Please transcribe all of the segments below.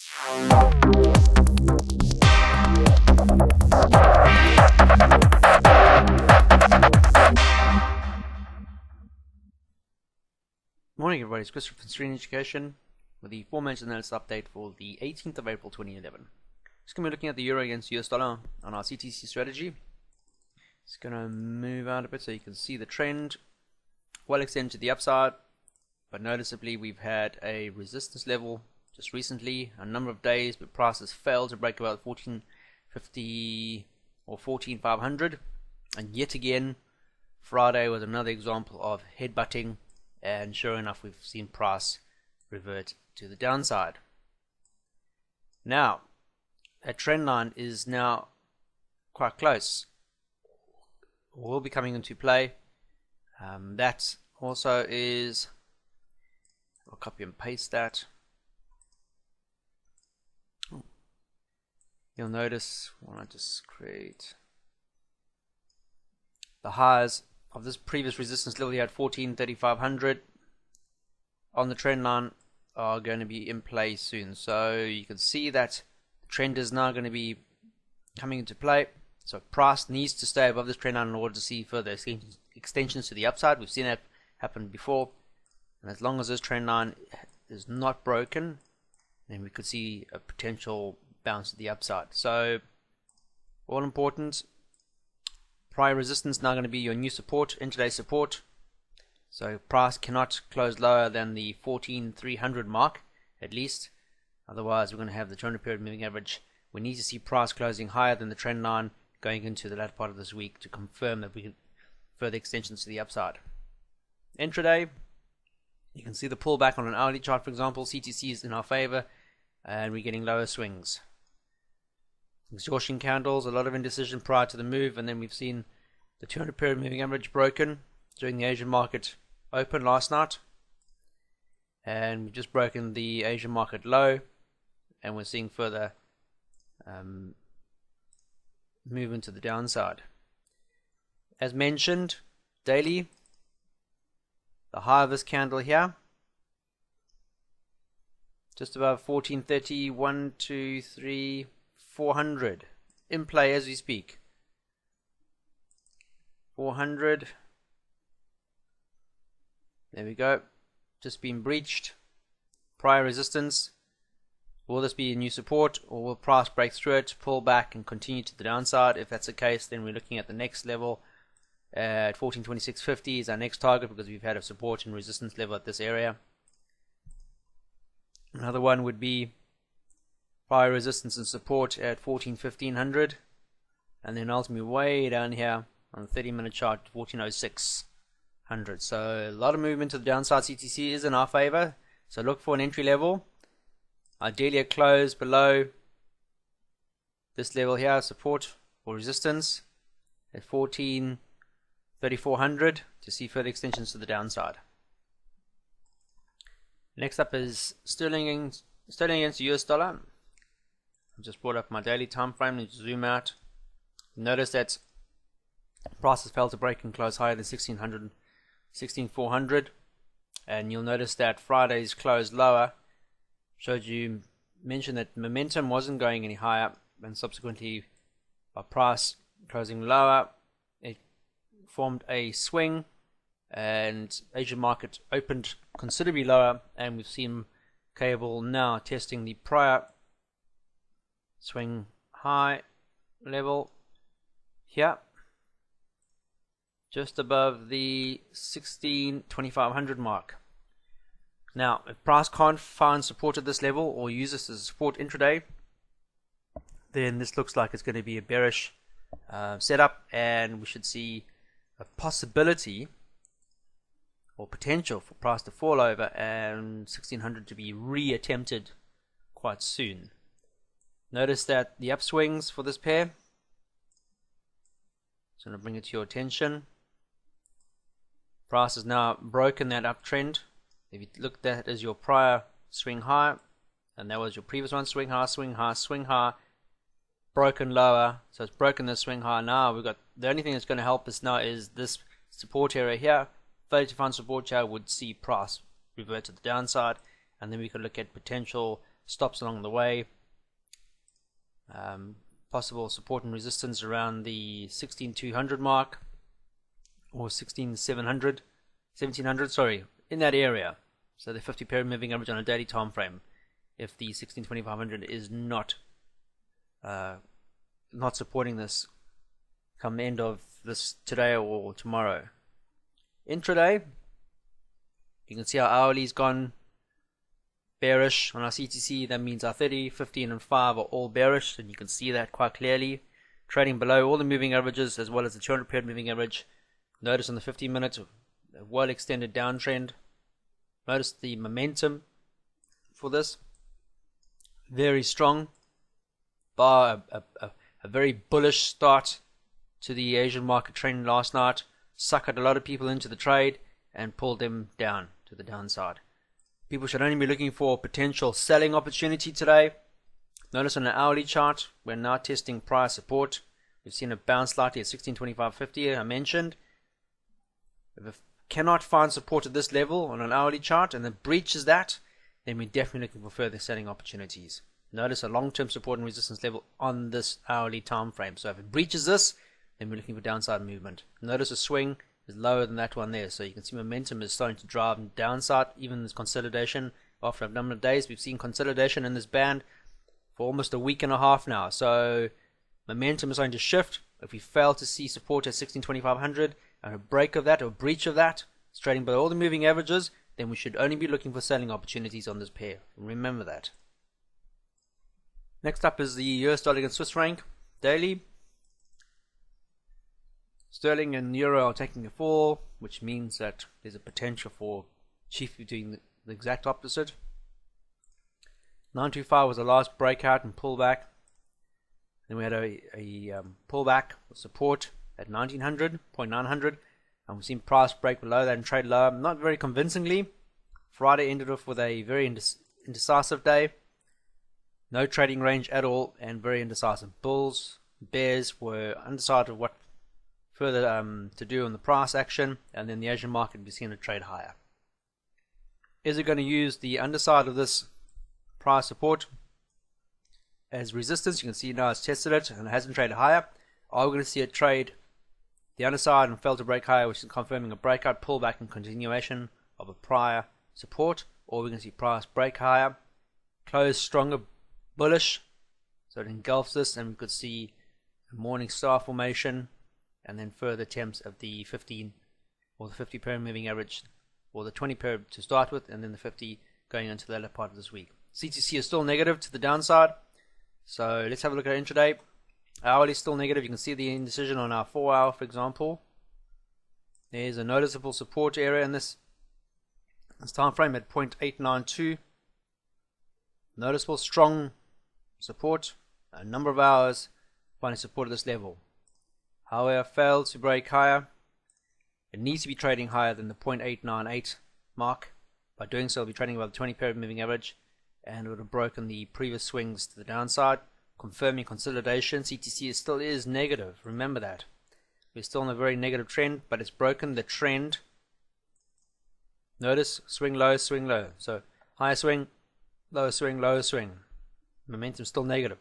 Morning everybody, it's Christopher from Stream Education with the aforementioned analysis update for the 18th of April 2011. Just going to be looking at the euro against US dollar on our CTC strategy. It's going to move out a bit so you can see the trend well extended to the upside, but noticeably we've had a resistance level just recently, a number of days, but prices failed to break about 1450 or 14500, and yet again Friday was another example of headbutting. And sure enough, we've seen price revert to the downside. Now, a trend line is now quite close. Will be coming into play. That also is, I'll copy and paste that. You'll notice when I just create the highs of this previous resistance level, you had 14,3500 on the trend line are going to be in play soon. So you can see that the trend is now going to be coming into play. So price needs to stay above this trend line in order to see further extensions to the upside. We've seen that happen before, and as long as this trend line is not broken, then we could see a potential bounce to the upside. So all important. Prior resistance now going to be your new support, intraday support. So price cannot close lower than the 14,300 mark at least. Otherwise we're going to have the 200 period moving average. We need to see price closing higher than the trend line going into the latter part of this week to confirm that we can further extensions to the upside. Intraday, you can see the pullback on an hourly chart, for example. CTC is in our favor and we're getting lower swings. Exhaustion candles, a lot of indecision prior to the move, and then we've seen the 200 period moving average broken during the Asian market open last night, and we've just broken the Asian market low, and we're seeing further movement to the downside. As mentioned, daily, the high of this candle here, just above 1430, 1, 2, 3, 400 in play as we speak. 400, there we go, just been breached. Prior resistance, will this be a new support, or will price break through it, pull back and continue to the downside? If that's the case, then we're looking at the next level at 1426.50 is our next target, because we've had a support and resistance level at this area. Another one would be prior resistance and support at 14,1500, and then ultimately way down here on the 30-minute chart 140600. So a lot of movement to the downside. CTC is in our favor, so look for an entry level, ideally a close below this level here, support or resistance at 14,3400 to see further extensions to the downside. Next up is sterling against US dollar. I've just brought up my daily time frame and zoom out. Notice that prices failed to break and close higher than 16,400, and you'll notice that Friday's closed lower. Mentioned that momentum wasn't going any higher, and subsequently by price closing lower, it formed a swing, and Asian market opened considerably lower, and we've seen cable now testing the prior swing high level here, just above the 16,2500 mark. Now, if price can't find support at this level or use this as a support intraday, then this looks like it's going to be a bearish setup, and we should see a possibility or potential for price to fall over and 1600 to be re-attempted quite soon. Notice that the upswings for this pair, so I'm going to bring it to your attention. Price has now broken that uptrend. If you look at that as your prior swing high, and that was your previous one, swing high, swing high, swing high, broken lower, so it's broken the swing high. Now we've got, the only thing that's going to help us now is this support area here. Failure to find support here would see price revert to the downside, and then we could look at potential stops along the way. Possible support and resistance around the 16,200 mark, or 16,700, 1700, sorry, in that area. So the 50 period moving average on a daily time frame, if the 16,2500 is not supporting this come the end of this today or tomorrow. Intraday, you can see our hourly's gone bearish on our CTC. That means our 30, 15 and 5 are all bearish, and you can see that quite clearly, trading below all the moving averages as well as the 200 period moving average. Notice on the 15 minutes, a well extended downtrend. Notice the momentum for this, very strong, bar a very bullish start to the Asian market trend last night, suckered a lot of people into the trade and pulled them down to the downside. People should only be looking for potential selling opportunity today. Notice on an hourly chart, we're now testing price support. We've seen a bounce slightly at 1625.50, I mentioned. If it cannot find support at this level on an hourly chart and then breaches that, then we're definitely looking for further selling opportunities. Notice a long-term support and resistance level on this hourly time frame. So if it breaches this, then we're looking for downside movement. Notice a swing is lower than that one there, so you can see momentum is starting to drive downside. Even this consolidation, after a number of days, we've seen consolidation in this band for almost a week and a half now. So momentum is starting to shift. If we fail to see support at 16,2500 and a break of that or breach of that, it's trading below all the moving averages, then we should only be looking for selling opportunities on this pair. Remember that. Next up is the US dollar against Swiss franc daily. Sterling and euro are taking a fall, which means that there's a potential for chiefly doing the exact opposite. 925 was the last breakout and pullback. Then we had a pullback with support at 1900, 0.900, and we've seen price break below that and trade lower. Not very convincingly. Friday ended off with a very indecisive day. No trading range at all and very indecisive. Bulls, bears were undecided what further to do on the price action, and then the Asian market we've seen a trade higher. Is it going to use the underside of this price support as resistance? You can see now it's tested it and it hasn't traded higher. Are we going to see it trade the underside and fail to break higher, which is confirming a breakout, pullback and continuation of a prior support? Or we're going to see price break higher, close stronger bullish, so it engulfs this, and we could see a morning star formation and then further attempts of the 15 or the 50 period moving average, or the 20 period to start with, and then the 50 going into the latter part of this week. CTC is still negative to the downside, so let's have a look at intraday. Hourly is still negative. You can see the indecision on our 4 hour, for example. There's a noticeable support area in this time frame at 0.892. Noticeable strong support, a number of hours finding support at this level. However, failed to break higher. It needs to be trading higher than the 0.898 mark. By doing so, it'll be trading above the 20 period moving average, and it would have broken the previous swings to the downside, confirming consolidation. CTC still is negative. Remember that. We're still in a very negative trend, but it's broken the trend. Notice swing low, swing low. So higher swing, lower swing, lower swing. Momentum still negative.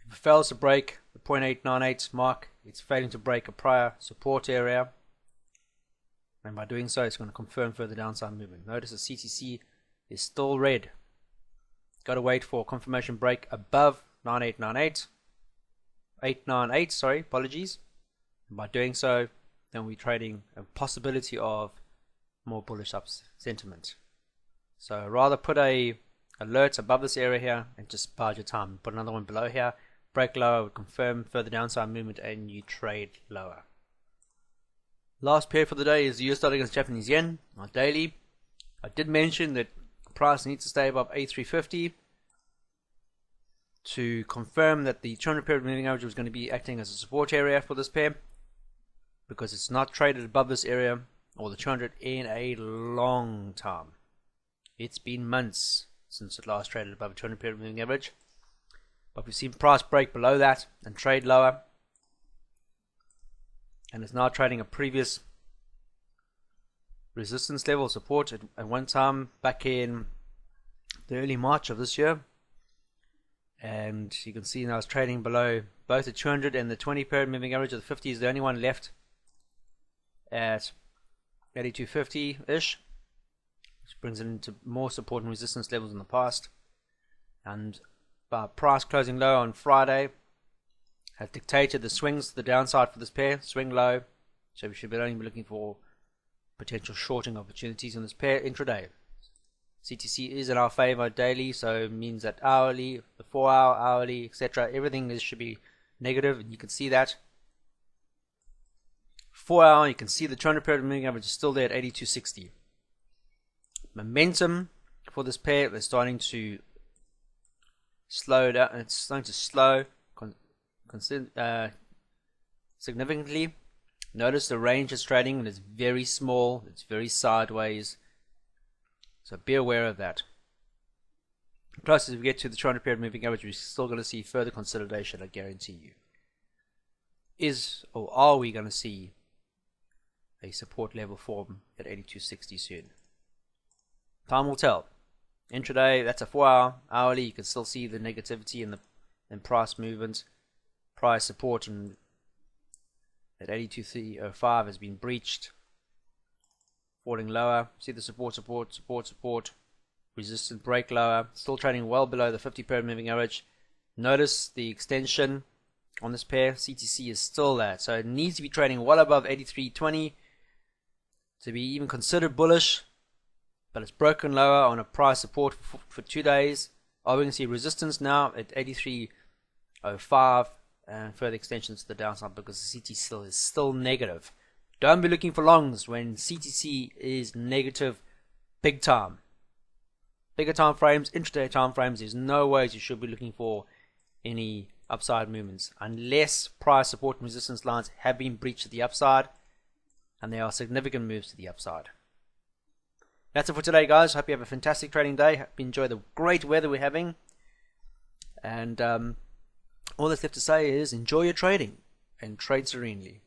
If it fails to break the 0.898 mark, it's failing to break a prior support area, and by doing so it's going to confirm further downside movement. Notice the CTC is still red. Got to wait for confirmation break above 898, sorry, apologies. And by doing so, then we're trading a possibility of more bullish up sentiment. So rather put a alert above this area here and just bide your time. Put another one below here, break lower, would confirm further downside movement, and you trade lower. Last pair for the day is the US dollar against Japanese yen on daily. I did mention that price needs to stay above 8350 to confirm that the 200 period moving average was going to be acting as a support area for this pair, because it's not traded above this area or the 200 in a long time. It's been months since it last traded above a 200 period moving average, but we've seen price break below that and trade lower, and it's now trading a previous resistance level support at one time back in the early March of this year, and you can see now it's trading below both the 200 and the 20 period moving average. Of the 50 is the only one left at 82.50 ish, which brings it into more support and resistance levels in the past. And price closing low on Friday has dictated the swings to the downside for this pair. Swing low, so we should only be looking for potential shorting opportunities in this pair intraday. CTC is in our favor daily, so it means that hourly, the 4-hour, hourly, etc., everything should be negative, and you can see that. 4-hour, you can see the 200 period moving average is still there at 82.60. Momentum for this pair is starting to slow down. It's starting to slow significantly. Notice the range is trading and it's very small, it's very sideways, so be aware of that. Plus, as we get to the 200 period moving average, we're still going to see further consolidation, I guarantee you. Are we going to see a support level form at 82.60 soon? Time will tell. Intraday, that's a 4-hour. Hourly, you can still see the negativity in price movement. Price support at 82.305 has been breached. Falling lower. See the support. Resistance break lower. Still trading well below the 50 period moving average. Notice the extension on this pair. CTC is still there, so it needs to be trading well above 83.20 to be even considered bullish. But it's broken lower on a price support for 2 days. Are we going to see resistance now at 83.05 and further extensions to the downside because the CTC is still negative? Don't be looking for longs when CTC is negative big time. Bigger time frames, intraday time frames, there's no ways you should be looking for any upside movements unless price support and resistance lines have been breached to the upside and there are significant moves to the upside. That's it for today, guys. Hope you have a fantastic trading day. Hope you enjoy the great weather we're having. And all that's left to say is enjoy your trading and trade serenely.